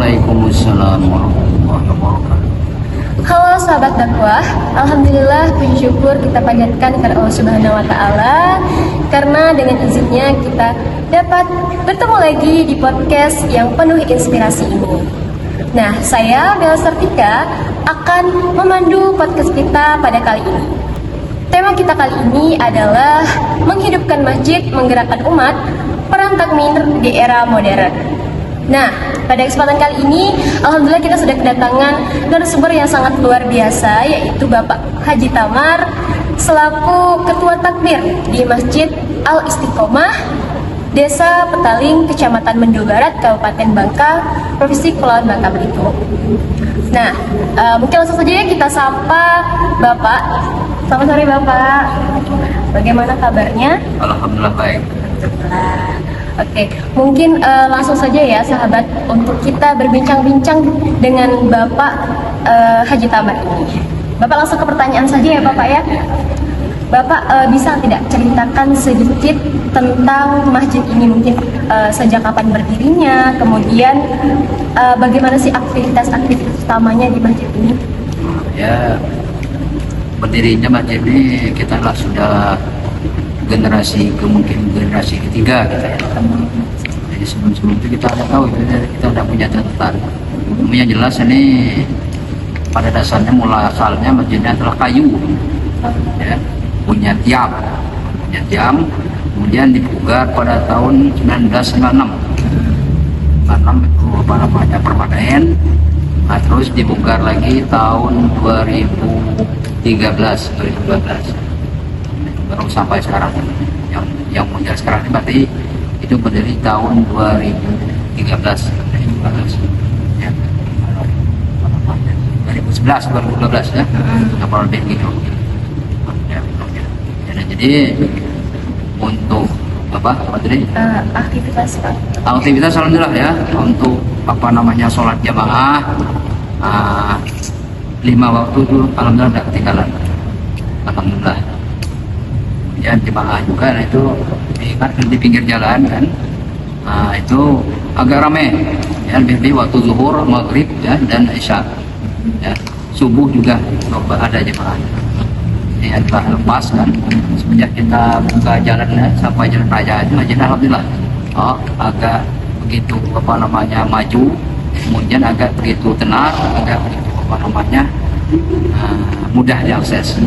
Waalaikumsalam warahmatullahi wabarakatuh. Halo sahabat dakwah, alhamdulillah puji syukur kita panjatkan kepada Allah Subhanahu wa taala karena dengan izinnya kita dapat bertemu lagi di podcast yang penuh inspirasi ini. Nah, saya Bella Sartika akan memandu podcast kita pada kali ini. Tema kita kali ini adalah menghidupkan masjid, menggerakkan umat, peran takmir di era modern. Nah, pada kesempatan kali ini, alhamdulillah kita sudah kedatangan narasumber yang sangat luar biasa, yaitu Bapak Haji Tamar selaku Ketua Takmir di Masjid Al Istiqomah, Desa Petaling, Kecamatan Mendo Barat, Kabupaten Bangka, Provinsi Kepulauan Bangka Belitung. Nah, mungkin langsung saja ya kita sapa Bapak. Selamat sore Bapak. Bagaimana kabarnya? Alhamdulillah baik. Oke, mungkin langsung saja ya sahabat untuk kita berbincang-bincang dengan Bapak Haji Tamar ini. Bapak langsung ke pertanyaan saja ya Bapak ya. Bapak bisa tidak ceritakan sedikit tentang masjid ini, mungkin sejak kapan berdirinya, kemudian bagaimana sih aktivitas utamanya di masjid ini? Ya, berdirinya masjid ini kita lah sudah generasi ketiga kita ya. Jadi sebelum itu kita ada tahu, kita udah punya catatan. Yang jelas ini pada dasarnya mula asalnya masjidnya adalah kayu, ya, punya tiang, kemudian dipugar pada tahun 1996. 96 itu apa namanya permanen, nah, terus dipugar lagi tahun 2012 baru sampai sekarang. Yang punya sekarang ini berarti itu berdiri tahun 2013 ya, 2012 ya, apa lebih gitu ya. Jadi untuk apa tadi aktivitas alhamdulillah ya, untuk apa namanya sholat jamaah 5 waktu itu alhamdulillah tidak ketinggalan, alhamdulillah. Ya, jemaah juga, nah itu di pinggir jalan kan, nah itu agak ramai ya, lebih waktu zuhur, maghrib ya, dan isya ya, subuh juga ada jemaah. Ini adalah lepas kan, semenjak kita buka jalannya sampai jalan raya itu masjid alhamdulillah agak begitu apa namanya maju, kemudian agak begitu tenang, agak begitu apa namanya mudah diakses.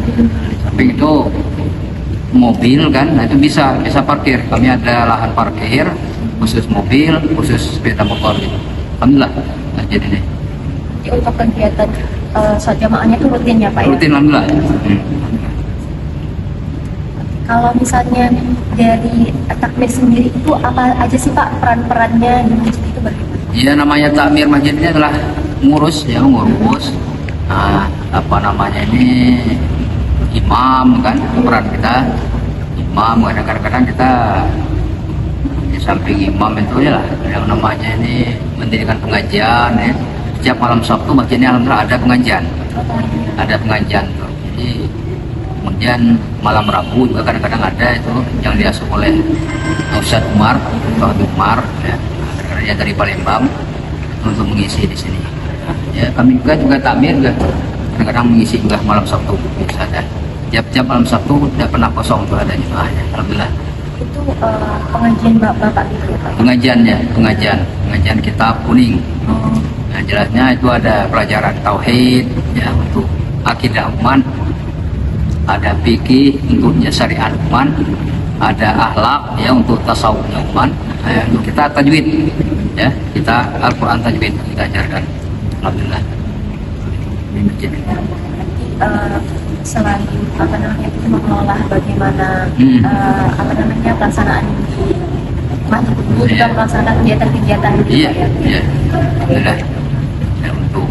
Samping itu mobil kan, nah itu bisa parkir. Kami ada lahan parkir khusus mobil, khusus sepeda motor gitu. Alhamdulillah. Nah, jadi ini. Untuk kegiatan sholat jamaahnya itu rutin ya Pak ya? Rutin alhamdulillah. Kalau misalnya dari takmir sendiri itu apa aja sih Pak peran-perannya di masjid itu bagaimana? Iya, namanya takmir masjid ini adalah ngurus. Nah, apa namanya ini imam kan, peran kita imam. Kadang-kadang kita di samping imam itu ya yang namanya ini mendirikan pengajian ya. Setiap malam Sabtu masjidnya alhamdulillah ada pengajian tuh. Jadi kemudian malam Rabu juga kadang-kadang ada itu yang diasuh oleh Ustadz Umar ya, kadang-kadang dari Palembang untuk mengisi di sini ya. Kami juga takmir juga kadang-kadang mengisi juga malam Sabtu bisa ada. Tiap malam Sabtu tidak pernah kosong tuh ada jemaahnya, alhamdulillah. Itu pengajian Bapak gitu ya Pak? Pengajian kitab kuning. Nah, jelasnya itu ada pelajaran tauhid ya untuk akidah umat, ada fikih untuknya syariat umat, ada akhlak ya untuk tasawufnya umat, untuk kita tajwid ya, kita Al-Quran tajwid kita ajarkan, alhamdulillah di masjid. Selain apa namanya itu mengelola bagaimana pelaksanaan di masjid ini juga melaksanakan kegiatan-kegiatan gitu iya, ya. Iya, alhamdulillah ya, untuk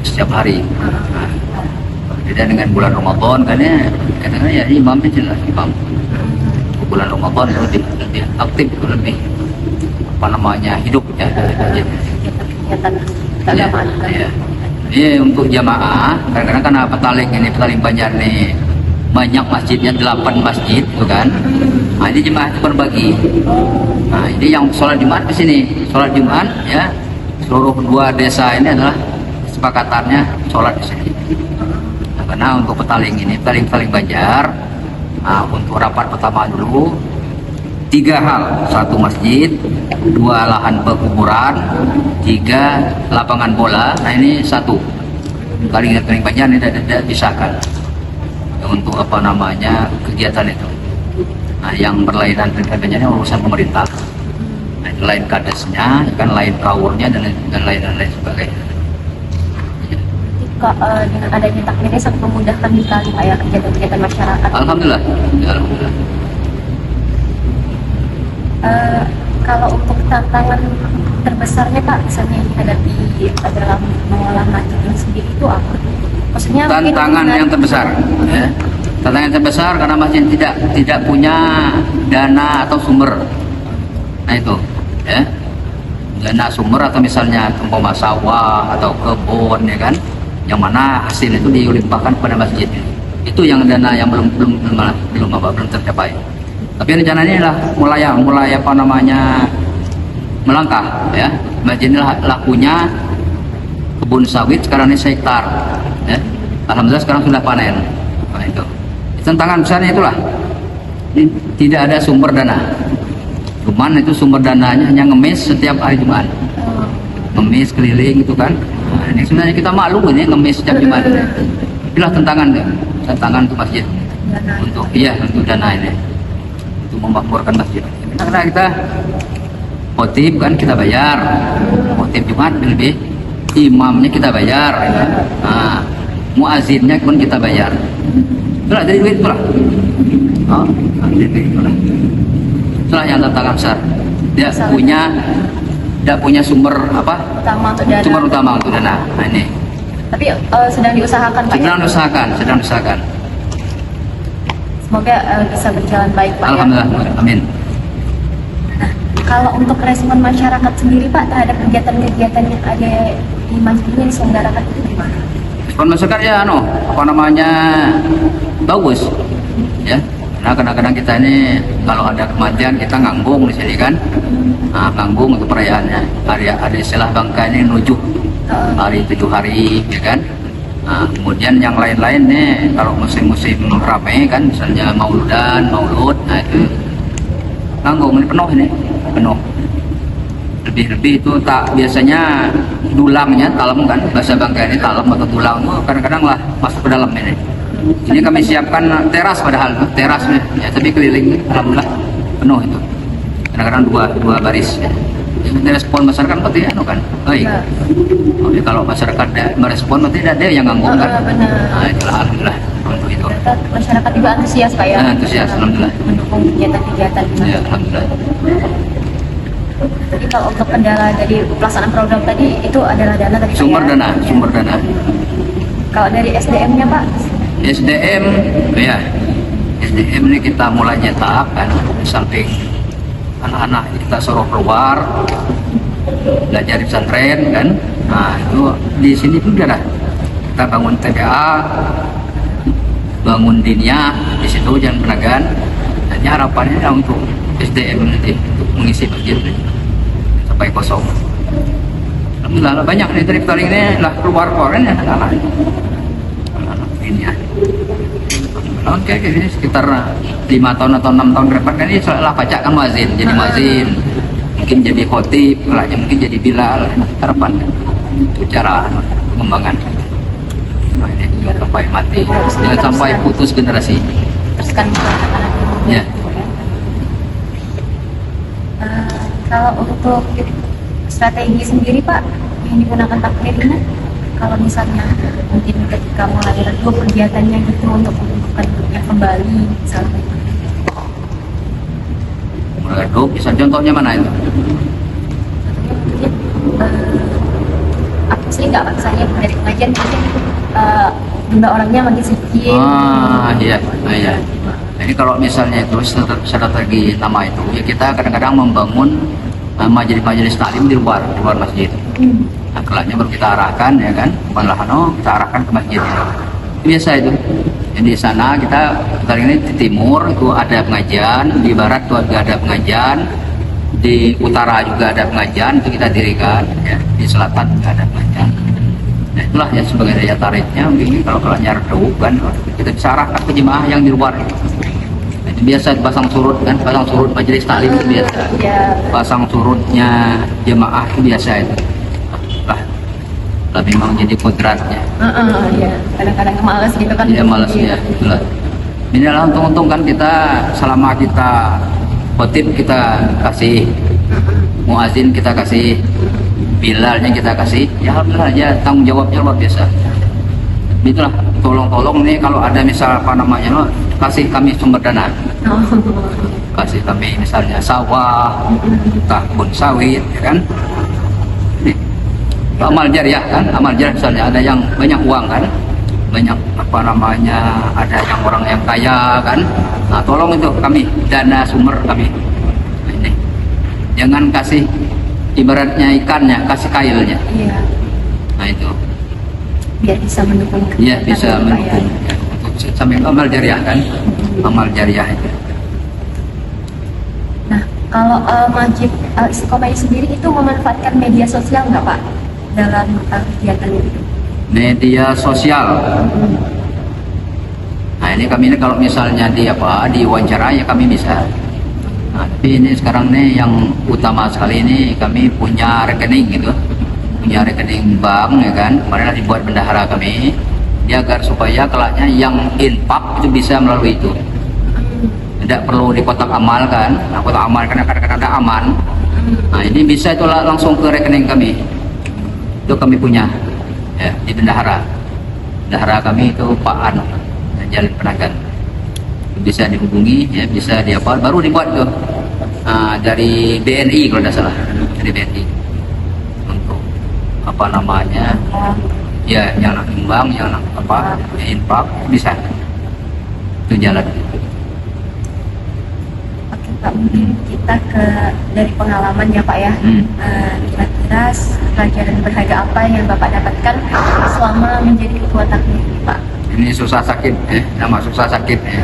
setiap hari. Beda dengan bulan Ramadan kan ya, kadang-kadang ya imamnya jelas imam. Bulan Ramadan itu lebih aktif, lebih apa namanya hidup ya. Kegiatan keagamaan. Iya. Ini untuk jamaah, kadang-kadang kan petaling Banjar nih banyak masjidnya, 8 masjid tuh kan. Nah, ini jemaah itu berbagi. Nah, ini yang sholat Jumat di sini, sholat Jumat ya seluruh dua desa ini adalah kesepakatannya sholat di sini. Nah, karena untuk Petaling ini, Petaling Banjar, untuk rapat pertama dulu 3 hal: 1 masjid, 2 lahan pekuburan, 3 lapangan bola. Nah ini 1 Petaling Banjar ini tidak disahkan untuk apa namanya kegiatan itu. Nah, yang berlainan dengan Banjar ini urusan pemerintah. Nah, itu lain kadesnya, kan lain kawurnya dan lain sebagainya. Kok dengan adanya takmirnya sangat memudahkan sekali Pak ya kegiatan-kegiatan masyarakat. Alhamdulillah. Ya, alhamdulillah. Kalau untuk tantangan terbesarnya Pak, misalnya yang dihadapi dalam mengolah masjid ini sendiri itu apa? Maksudnya Tantangan yang terbesar, ya. Tantangan yang terbesar karena masjid tidak punya dana atau sumber. Nah itu, ya. Dana sumber atau misalnya umpama sawah atau kebun, ya kan, yang mana hasil itu dilimpahkan kepada masjid. Itu yang dana yang belum tercapai. Tapi rencananya lah mulai apa namanya melangkah, ya. Masjid ini lakunya kebun sawit sekarang ini 1 hektar, ya. Alhamdulillah sekarang sudah panen. Nah, itu tantangan besarnya itulah. Tidak ada sumber dana. Cuman itu sumber dananya hanya ngemis setiap hari Jumat. Ngemis keliling itu kan. Nah, ini sebenarnya kita maklum ini ngemis setiap Jumat. Itulah tantangan untuk masjid. Untuk dana ini. Untuk memakmurkan masjid. Karena kita khotib kan kita bayar. Khotib Jumat lebih, imamnya kita bayar. Ya. Nah, muazinnya pun kita bayar. Itulah dari duit itulah. Oh, dari duit itulah. Itulah yang tantangan besar. Dia tidak punya sumber apa? Sumber utama untuk dana. Nah, ini. Tapi sedang diusahakan Pak. Sedang diusahakan. Semoga bisa berjalan baik Pak. Alhamdulillah. Ya. Amin. Nah, kalau untuk respon masyarakat sendiri Pak terhadap kegiatan-kegiatan yang ada di masjid ini diselenggarakan itu gimana? Respon masyarakat ya apa namanya bagus, ya. Nah kadang-kadang kita ini kalau ada kematian kita nganggung di sini kan, nganggung untuk perayaannya. Ada istilah bangka ini nujuk hari 7 hari, ya kan. Nah, kemudian yang lain-lain nih kalau musim-musim ramai kan, misalnya maulud, nah itu nganggung ini penuh. Lebih itu tak biasanya dulangnya talam kan, bahasa bangka ini talam atau tulang itu kadang-kadang lah masuk ke dalam ini. Ini kami siapkan teras padahal terasnya, ya, tapi keliling alhamdulillah penuh itu. Kadang-kadang dua baris. Ya. Jadi respon masyarakat berarti kan, baik. Oh, ya, kalau masyarakat merespon berarti ada yang nganggung kan. Nah, itulah alhamdulillah untuk itu. Masyarakat juga antusias Pak ya. Antusias alhamdulillah. Mendukung kegiatan-kegiatan. Ya, alhamdulillah. Jadi kalau untuk kendala dari pelaksanaan program tadi itu adalah dana dari sumber dana. Kalau dari SDM-nya Pak? SDM ini kita mulai nyetak kan, samping anak-anak kita suruh keluar belajar di pesantren kan. Nah itu di sini pun ada kita bangun TPA, bangun diniyah di situ jangan penagaan. Hanya harapannya untuk SDM nanti untuk mengisi masjid sampai kosong. Alhamdulillah banyak nih dari Petaling ini lah keluar koren ya anak-anak ini ya. Oke, ini sekitar 5 tahun atau 6 tahun ke depan kan ini setelah baca kan muazin, jadi muazin, mungkin jadi khotib, mungkin jadi bilal, harapan itu cara pengembangan. Nah, ini juga sampai mati, jangan sampai putus generasi. Teruskan anak-anak. Ya. Kalau untuk strategi sendiri Pak yang digunakan takmir ini, kalau misalnya mungkin ketika mulai redup kegiatannya gitu untuk menumbuhkan kembali misalnya. Mulai redup, bisa contohnya mana itu? Aku sih nggak misalnya dari pengajian mungkin jumlah orangnya makin sedikit. Iya. Jadi kalau misalnya itu strategi nama itu, ya kita kadang-kadang membangun majelis taklim di luar masjid. Nah, kelaknya baru kita arahkan ya kan, kita arahkan ke masjid. Biasa itu. Jadi di sana kita kali ini di timur itu ada pengajian, di barat itu ada pengajian, Di utara juga ada pengajian itu kita dirikan, ya. Di selatan juga ada pengajian. Nah itulah ya sebagai daya tariknya. Begini kalau nyari tahu kan kita bisa arahkan ke jemaah yang di luar. Nah, itu biasa pasang surut kan, pasang surut majelis taklim itu biasa. Pasang surutnya jemaah itu biasa itu. Lah, memang jadi kodratnya. Ya. Kadang-kadang malas gitu kan. Iya malas ya. Itulah. Inilah untung-untung kan kita selama kita khotib kita kasih, muazin kita kasih, bilalnya kita kasih, ya alhamdulillah aja tanggung jawabnya luar biasa. Itulah tolong-tolong nih kalau ada misal apa namanya kasih kami sumber dana, kasih kami misalnya sawah, kebun sawit, ya kan? Ini amal jariah kan, amal jariah misalnya ada yang banyak uang kan, banyak apa namanya, ada yang orang yang kaya kan, nah tolong itu kami dana sumber kami. Nah, ini jangan kasih ibaratnya ikannya, kasih kailnya. Iya. Nah itu Biar bisa mendukung. ya bisa mendukung ya, untuk sambil amal jariah kan, amal jariah itu. Nah, kalau Masjid Istiqomah sendiri itu memanfaatkan media sosial nggak Pak dalam kegiatan itu? Media sosial. Nah ini kami ini kalau misalnya di wawancara ya kami bisa. Nah, tapi ini sekarang nih yang utama sekali ini kami punya rekening gitu, punya rekening bank ya kan. Kemarin dibuat bendahara kami, dia agar supaya kelaknya yang infak itu bisa melalui itu. Tidak perlu di kotak amal kan. Nah, kotak amal karena kadang-kadang ada aman. Nah ini bisa itu langsung ke rekening kami. Itu kami punya. Ya, di bendahara kami itu Pak An Jalan Penagan, bisa dihubungi ya, bisa baru dibuat tuh dari BNI kalau tidak salah, dari BNI untuk apa namanya ya yang nak imbang, yang nak infak bisa itu jalan. Oke Pak, mungkin kita dari pengalaman ya Pak ya, kira-kira pelajaran berharga apa yang Bapak dapatkan selama menjadi ketua taklim Pak? Ini susah sakit ya, nama susah sakit ya.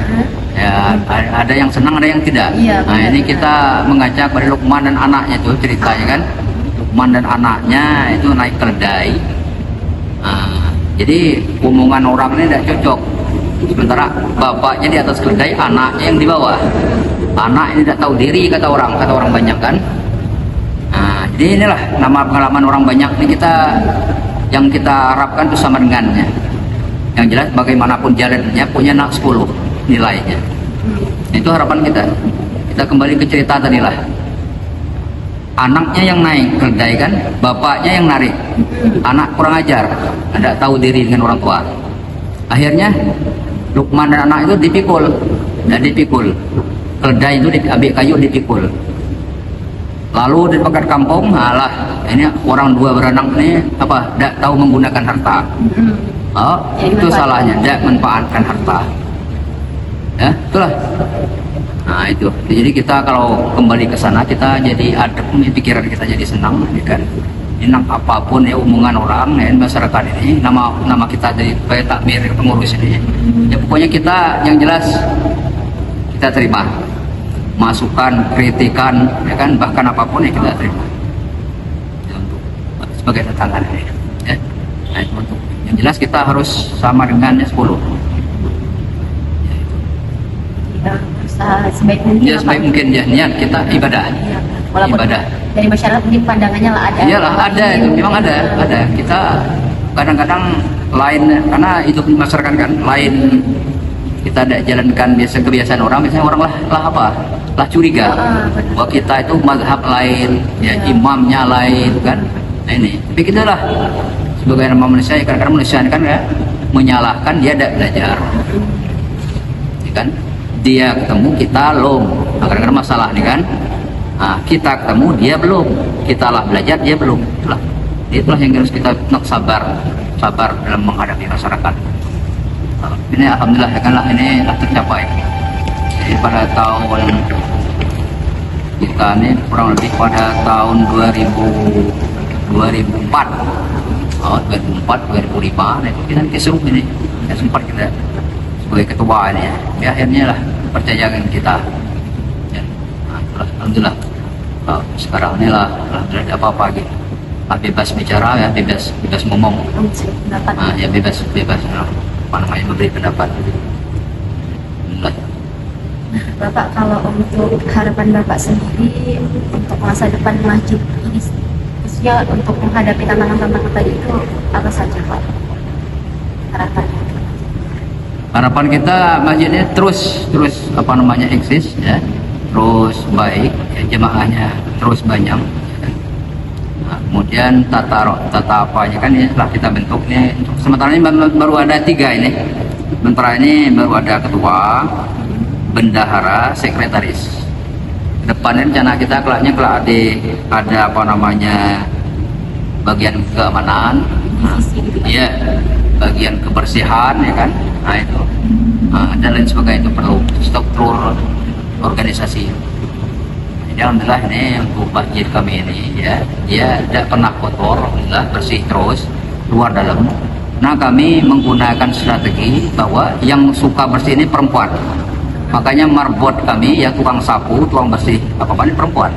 Ya ada yang senang, ada yang tidak. Iya, nah ini kita mengajak pada Luqman dan anaknya itu ceritanya kan, Luqman dan anaknya itu naik keledai. Nah, jadi omongan orang ini tidak cocok. Sementara bapaknya di atas keledai, anaknya yang di bawah. Anak ini tidak tahu diri kata orang banyak kan. Nah, jadi inilah nama pengalaman orang banyak ini yang kita harapkan itu sama dengannya. Yang jelas bagaimanapun jalannya punya 10 nilainya. Itu harapan kita. Kita kembali ke cerita tadi lah. Anaknya yang naik keledai kan, bapaknya yang narik. Anak kurang ajar, tidak tahu diri dengan orang tua. Akhirnya Luqman dan anak itu dipikul. Keledai itu diambil kayu dipikul. Lalu di pekat kampung, ini orang dua beranak nih tidak tahu menggunakan harta. Oh, itu salahnya, tidak manfaatkan harta. Ya, itulah. Nah itu. Jadi kita kalau kembali ke sana kita jadi adem, pikiran kita jadi senang, kan? Enak apapun ya omongan orang ya, masyarakat ini, nama kita jadi takmir pengurus ini. Ya pokoknya kita yang jelas kita terima masukan, kritikan, ya kan, bahkan apapun ya kita terima. Ya, untuk sebagai tantangan ini. Ya. Nah, itu untuk yang jelas kita harus sama dengannya 10. Kita berusaha sebaik mungkin. Ya sebaik mungkin ya, niat kita ibadah. Ya, walaupun ibadah. Dari masyarakat mungkin pandangannya ada. Iyalah ada itu, memang ada. Kita kadang-kadang lain karena itu masyarakat kan lain. Kita tidak jalankan kebiasaan orang, biasanya orang lah curiga bahwa kita itu mazhab lain, ya imamnya lain kan. Nah ini, tapi kita lah sebagai manusia, kadang-kadang manusia kan ya menyalahkan dia tidak belajar, ya kan? Dia ketemu kita belum, kadang-kadang masalah nih kan. Nah, kita ketemu dia belum, kita lah belajar dia belum, itulah yang harus kita sabar dalam menghadapi masyarakat. Ini alhamdulillah ya kan ini telah tercapai. Jadi pada tahun kita ini kurang lebih pada tahun 2004, 2005, nah itu kita disuruh ini, ya sempat kita sebagai ketua ini ya akhirnya lah percaya dengan kita. Ya, nah, alhamdulillah sekarang ini lah tidak ada apa-apa gitu. Bebas bicara ya, bebas ngomong. Pendapat. Ya bebas apa namanya memberi pendapat. Alhamdulillah. Bapak, kalau untuk harapan Bapak sendiri untuk masa depan masjid ini, khususnya untuk menghadapi tantangan-tantangan tadi itu apa saja Pak harapannya? Harapan kita masjid ini terus apa namanya eksis ya, terus baik ya, jemaahnya terus banyak. Nah, kemudian tata apanya kan ini setelah kita bentuk nih, sementara ini baru ada 3 ini. Sementara ini baru ada ketua, bendahara, sekretaris. Depannya rencana kita kelaknya ada apa namanya bagian keamanan, iya, bagian kebersihan ya kan, nah itu, dan lain sebagainya. Itu perlu struktur organisasi. Jadi alhamdulillah ini untuk masjid kami ini ya, dia tidak pernah kotor, alhamdulillah bersih terus luar dalam. Nah kami menggunakan strategi bahwa yang suka bersih ini perempuan. Makanya marbot kami ya, tukang sapu, tukang bersih apa ini perempuan.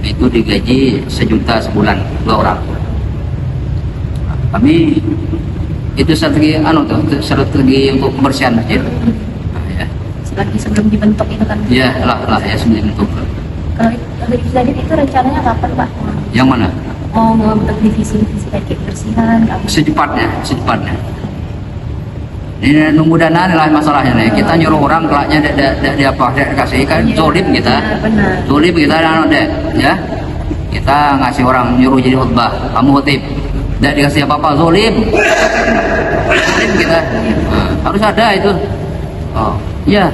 Itu digaji 1 juta sebulan 2 orang. Nah, kami itu strategi strategi untuk kebersihan masjid. Nah, ya. Selagi sebelum dibentuk itu kan? Ya lah ya sebelum dibentuk. Kalau divisi itu rencananya kapan Pak? Yang mana? Mau membentuk divisi kayak kebersihan? Secepatnya. Ini nunggu dana lah masalahnya nih. Kita nyuruh orang kelaknya dia apa dikasih kan zolim kita. Zolim kita ya. Kita ngasih orang nyuruh jadi khutbah, kamu khutib. Tidak dikasih apa-apa, zolim. Zolim kita. Nah, harus ada itu. Oh, iya.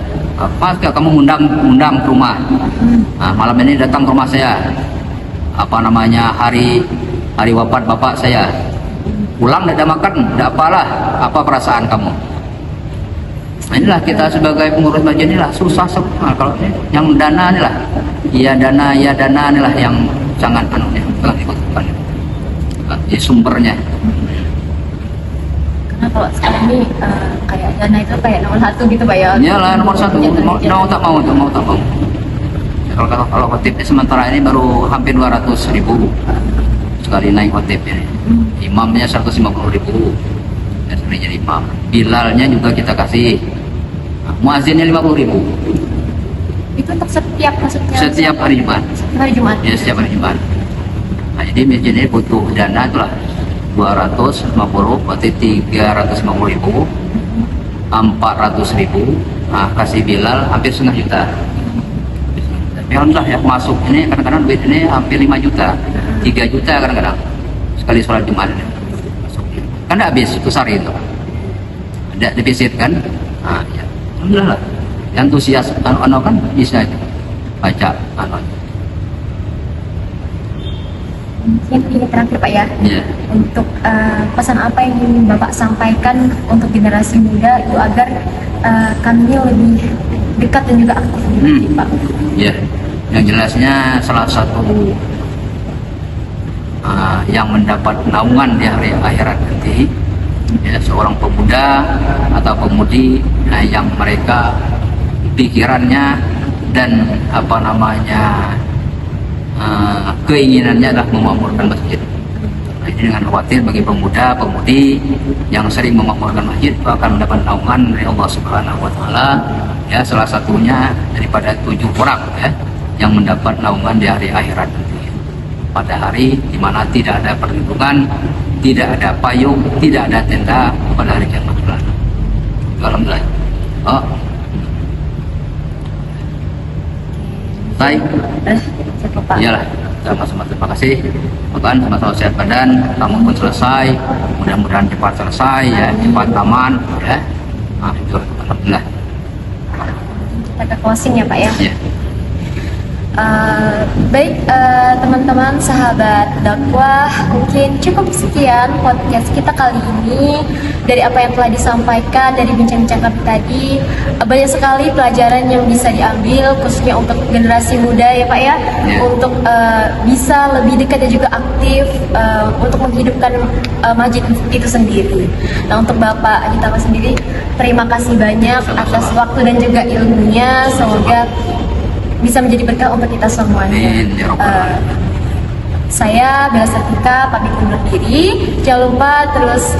Pas kamu undang ke rumah. Nah, malam ini datang ke rumah saya. Apa namanya hari wafat bapak saya. Pulang tidak makan, tidak apalah. Apa perasaan kamu? Nah, inilah kita sebagai pengurus masjid inilah susah semua. Kalau yang dana inilah, ya dana inilah yang sangat ikut-ikutan. Ya sumbernya. Karena kalau sekarang ini kayak dana itu kayak nomor 1 gitu Pak ya? Iyalah nomor 1. Mau tak mau. Kalau khotibnya sementara ini baru hampir 200.000 sekali naik khotib ini. Imamnya 150.000 ya, sekali jadi imam. Bilalnya juga kita kasih. Nah, muazinnya 50.000. Itu untuk setiap maksudnya? Setiap hari Jumat. Hari Jumat. Ya setiap hari Jumat. Nah, jadi masjid ini butuh dana itulah 250, berarti 350.000, 400.000. Nah, kasih Bilal hampir setengah juta. Alhamdulillah ya, masuk ini kadang-kadang duit ini hampir 5 juta, 3 juta kadang-kadang sekali sholat Jumat ini masuk. Kan tidak habis besar itu, ada defisit kan. Nah, ya. Alhamdulillah lah, yang antusias kan bisa baca Yang ini terakhir Pak ya, untuk pesan apa yang ingin Bapak sampaikan untuk generasi muda itu agar kami lebih dekat dan juga aktif Pak? Ya, yang jelasnya salah satu yang mendapat naungan di hari akhirat nanti ya, seorang pemuda atau pemudi yang mereka pikirannya dan apa namanya keinginannya adalah memakmurkan masjid. Nah, ini dengan khawatir bagi pemuda pemudi yang sering memakmurkan masjid itu akan mendapat naungan dari Allah Subhanahu wa taala ya, salah satunya daripada 7 orang ya yang mendapat naungan di hari akhirat nanti, pada hari di mana tidak ada perlindungan, tidak ada payung, tidak ada tenda pada hari kiamat kelak. Alhamdulillah. Oh. Baik. Iyalah, sama-sama terima kasih. Tuhan sama-sama sehat badan, kamu pun selesai. Mudah-mudahan cepat selesai ya, cepat taman ya. Nah, itu alhamdulillah. Kita ke closing ya Pak ya. Ya. Baik teman-teman sahabat dakwah, mungkin cukup sekian podcast kita kali ini. Dari apa yang telah disampaikan dari bincang-bincang kami tadi, banyak sekali pelajaran yang bisa diambil khususnya untuk generasi muda ya Pak ya, untuk bisa lebih dekat dan juga aktif untuk menghidupkan masjid itu sendiri. Nah, untuk Bapak Aditama sendiri, terima kasih banyak atas waktu dan juga ilmunya. Semoga bisa menjadi berkah untuk kita semuanya. Amin, ya Rabbal Alamin. Saya Bella Sartika pamit undur diri. Jangan lupa terus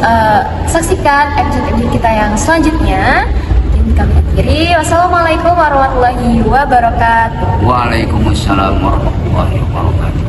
saksikan episode kita yang selanjutnya. Mungkin kami akhiri. Wassalamualaikum warahmatullahi wabarakatuh. Waalaikumsalam warahmatullahi wabarakatuh.